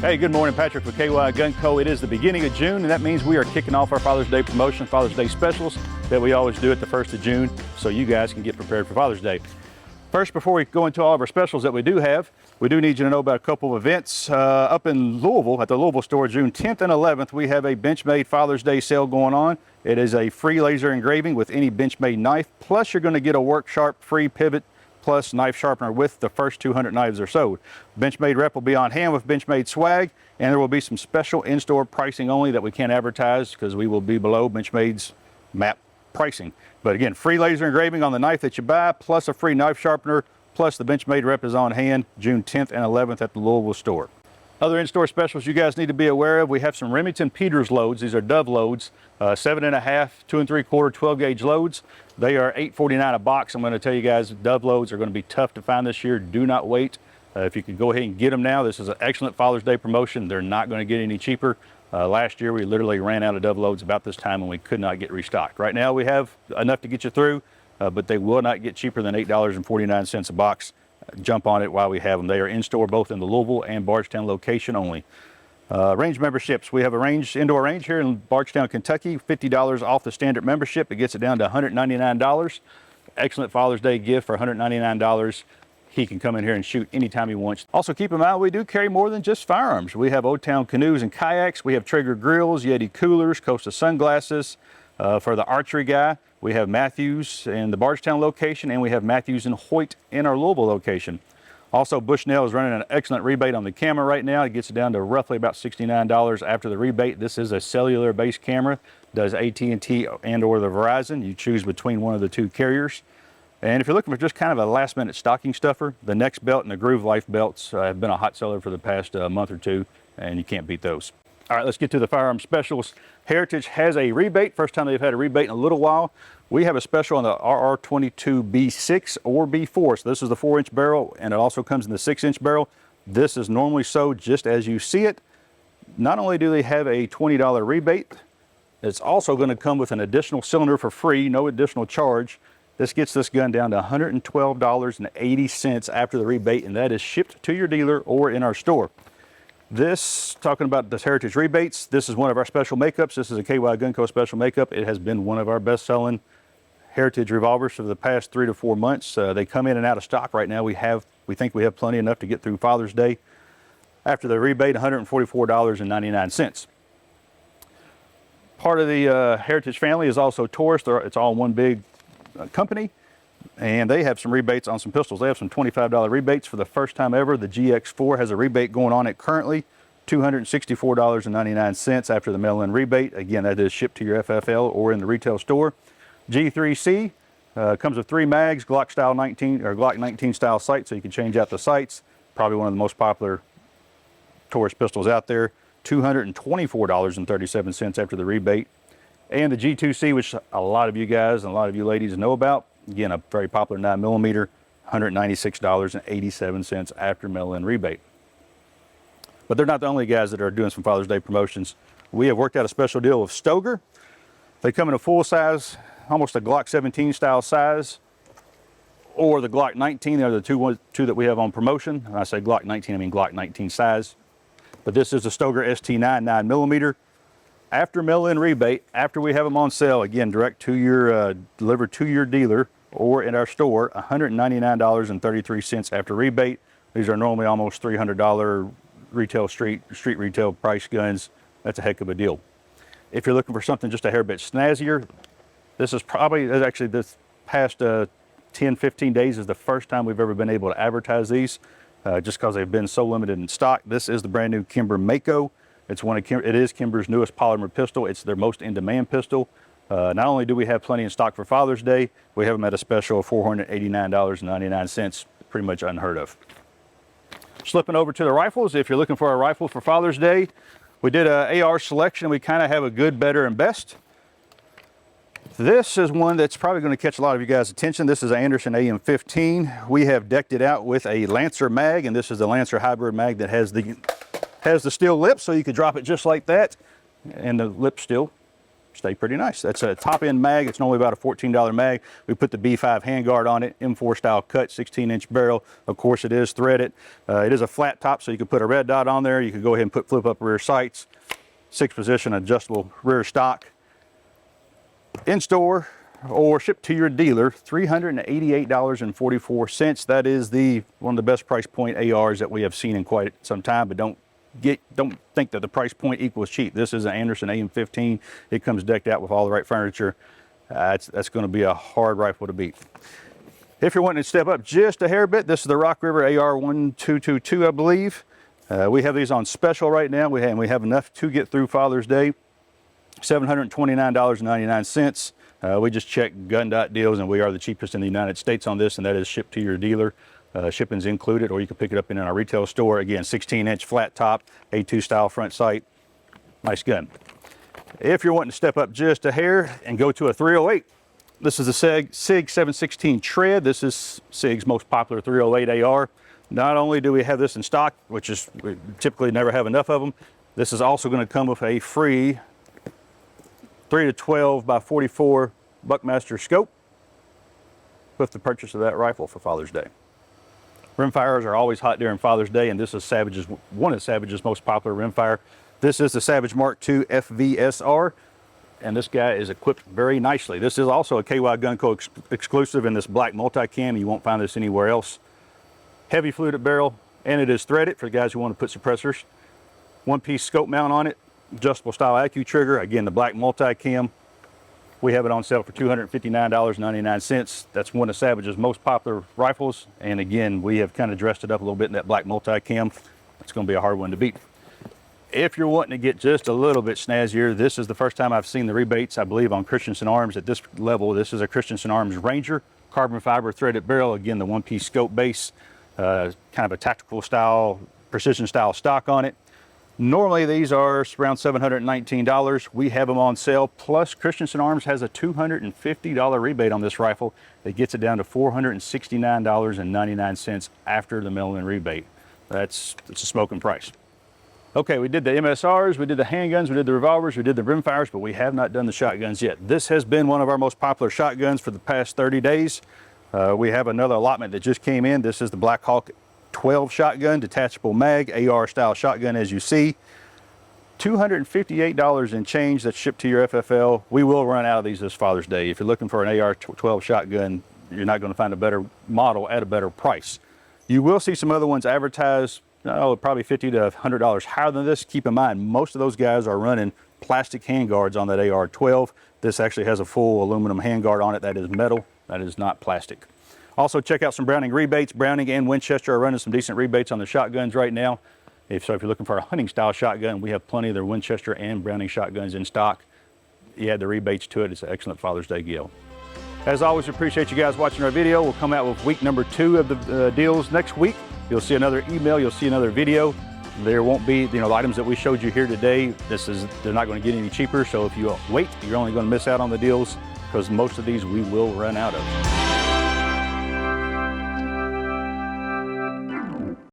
Hey, good morning, Patrick with KYGUNCO. It is the beginning of June, and that means we are kicking off our Father's Day promotion, Father's Day specials that we always do at the 1st of June, so you guys can get prepared for Father's Day. First, before we go into all of our specials that we do have, we do need you to know about a couple of events up in Louisville, at the Louisville store, June 10th and 11th. We have a Benchmade Father's Day sale going on. It is a free laser engraving with any Benchmade knife, plus you're going to get a work sharp free pivot plus knife sharpener with the first 200 knives are sold. Benchmade rep will be on hand with Benchmade swag, and there will be some special in-store pricing only that we can't advertise because we will be below Benchmade's map pricing. But again, free laser engraving on the knife that you buy, plus a free knife sharpener, plus the Benchmade rep is on hand June 10th and 11th at the Louisville store. Other in-store specials you guys need to be aware of, we have some Remington Peters loads. These are dove loads, 7.5, 2 3/4, 12 gauge loads. They are $8.49 a box. I'm going to tell you guys, dove loads are going to be tough to find this year. Do not wait. If you could go ahead and get them now, this is an excellent Father's Day promotion. They're not going to get any cheaper. Last year we literally ran out of dove loads about this time and we could not get restocked. Right now we have enough to get you through, but they will not get cheaper than $8.49 a box. Jump on it while we have them. They are in store both in the Louisville and Bardstown location only. Range memberships. We have a indoor range here in Bardstown, Kentucky. $50 off the standard membership. It gets it down to $199. Excellent Father's Day gift for $199. He can come in here and shoot anytime he wants. Also keep in mind, we do carry more than just firearms. We have Old Town canoes and kayaks. We have Traeger grills, Yeti coolers, Costa sunglasses. For the archery guy, we have Matthews in the Bardstown location, and we have Matthews and Hoyt in our Louisville location. Also, Bushnell is running an excellent rebate on the camera right now. It gets it down to roughly about $69 after the rebate. This is a cellular-based camera, does AT&T and or the Verizon. You choose between one of the two carriers. And if you're looking for just kind of a last-minute stocking stuffer, the Next Belt and the Groove Life belts have been a hot seller for the past month or two, and you can't beat those. All right, let's get to the firearm specials. Heritage has a rebate. First time they've had a rebate in a little while. We have a special on the RR22B6 or B4. So this is the 4-inch barrel, and it also comes in the 6-inch barrel. This is normally sold just as you see it. Not only do they have a $20 rebate, it's also going to come with an additional cylinder for free, no additional charge. This gets this gun down to $112.80 after the rebate, and that is shipped to your dealer or in our store. This, talking about the Heritage rebates, this is one of our special makeups. This is a KYGUNCO special makeup. It has been one of our best-selling Heritage revolvers for the past 3 to 4 months. They come in and out of stock right now. We think we have plenty enough to get through Father's Day. After the rebate, $144.99. Part of the Heritage family is also Taurus. It's all one big company. And they have some rebates on some pistols. They have some $25 rebates for the first time ever. The GX4 has a rebate going on it currently, $264.99 after the mail-in rebate. Again, that is shipped to your FFL or in the retail store. G3C comes with 3 mags, Glock style 19 or Glock 19 style sights, so you can change out the sights. Probably one of the most popular Taurus pistols out there. $224.37 after the rebate. And the G2C, which a lot of you guys and a lot of you ladies know about. Again, a very popular 9mm, $196.87 after mail-in rebate. But they're not the only guys that are doing some Father's Day promotions. We have worked out a special deal with Stoeger. They come in a full size, almost a Glock 17 style size, or the Glock 19. They're the two that we have on promotion. When I say Glock 19, I mean Glock 19 size. But this is a Stoeger ST9 9mm. After mail-in rebate, after we have them on sale, again, direct to your, delivered to your dealer or in our store, $199.33 after rebate. These are normally almost $300 retail street retail price guns. That's a heck of a deal. If you're looking for something just a hair bit snazzier, this is actually this past 10-15 days is the first time we've ever been able to advertise these, just because they've been so limited in stock. This is the brand new Kimber Mako. It is Kimber's newest polymer pistol. It's their most in-demand pistol. Not only do we have plenty in stock for Father's Day, we have them at a special of $489.99, pretty much unheard of. Slipping over to the rifles, if you're looking for a rifle for Father's Day, we did a AR selection. We kind of have a good, better, and best. This is one that's probably going to catch a lot of you guys' attention. This is an Anderson AM15. We have decked it out with a Lancer mag, and this is the Lancer hybrid mag that has the steel lip, so you could drop it just like that, and the lip still stay pretty nice. That's a top end mag. It's normally about a $14 mag. We put the B5 handguard on it, M4 style cut, 16-inch barrel. Of course, it is threaded. It is a flat top, so you can put a red dot on there. You can go ahead and put flip up rear sights, 6-position adjustable rear stock. In store or shipped to your dealer, $388.44. That is one of the best price point ARs that we have seen in quite some time, but don't think that the price point equals cheap. This is an Anderson AM-15. It comes decked out with all the right furniture. That's going to be a hard rifle to beat. If you're wanting to step up just a hair bit, this is the Rock River AR-1222, I believe. We have these on special right now. We have enough to get through Father's Day. $729.99. We just checked gun.deals, and we are the cheapest in the United States on this, and that is shipped to your dealer. Shipping's included, or you can pick it up in our retail store. Again, 16-inch flat top, A2 style front sight. Nice gun. If you're wanting to step up just a hair and go to a 308, this is the SIG 716 Tread. This is SIG's most popular 308 AR. Not only do we have this in stock, which is we typically never have enough of them, this is also going to come with a free 3 to 12 by 44 Buckmaster scope with the purchase of that rifle for Father's Day. Rimfires are always hot during Father's Day, and this is one of Savage's most popular rimfire. This is the Savage Mark II FVSR, and this guy is equipped very nicely. This is also a KYGUNCO exclusive in this black multicam. You won't find this anywhere else. Heavy fluted barrel, and it is threaded for the guys who want to put suppressors. One-piece scope mount on it, adjustable style IQ trigger. Again, the black multicam. We have it on sale for $259.99. That's one of Savage's most popular rifles. And again, we have kind of dressed it up a little bit in that black multicam. It's going to be a hard one to beat. If you're wanting to get just a little bit snazzier, this is the first time I've seen the rebates, I believe, on Christensen Arms at this level. This is a Christensen Arms Ranger, carbon fiber threaded barrel. Again, the one-piece scope base, kind of a tactical style, precision style stock on it. Normally these are around $719. We have them on sale. Plus Christensen Arms has a $250 rebate on this rifle that gets it down to $469.99 after the mail-in rebate. It's a smoking price. Okay, we did the MSRs, we did the handguns, we did the revolvers, we did the rimfires, but we have not done the shotguns yet. This has been one of our most popular shotguns for the past 30 days. We have another allotment that just came in. This is the Black Hawk 12 shotgun, detachable mag, AR style shotgun, as you see. $258 and change that's shipped to your FFL. We will run out of these this Father's Day. If you're looking for an AR-12 shotgun, you're not going to find a better model at a better price. You will see some other ones advertised, probably $50 to $100 higher than this. Keep in mind, most of those guys are running plastic handguards on that AR-12. This actually has a full aluminum handguard on it. That is metal, that is not plastic. Also, check out some Browning rebates. Browning and Winchester are running some decent rebates on their shotguns right now. If you're looking for a hunting style shotgun, we have plenty of their Winchester and Browning shotguns in stock. You add the rebates to it, it's an excellent Father's Day gift. As always, appreciate you guys watching our video. We'll come out with week number 2 of the deals next week. You'll see another email, you'll see another video. There won't be, the items that we showed you here today, they're not going to get any cheaper. So if you wait, you're only going to miss out on the deals because most of these we will run out of.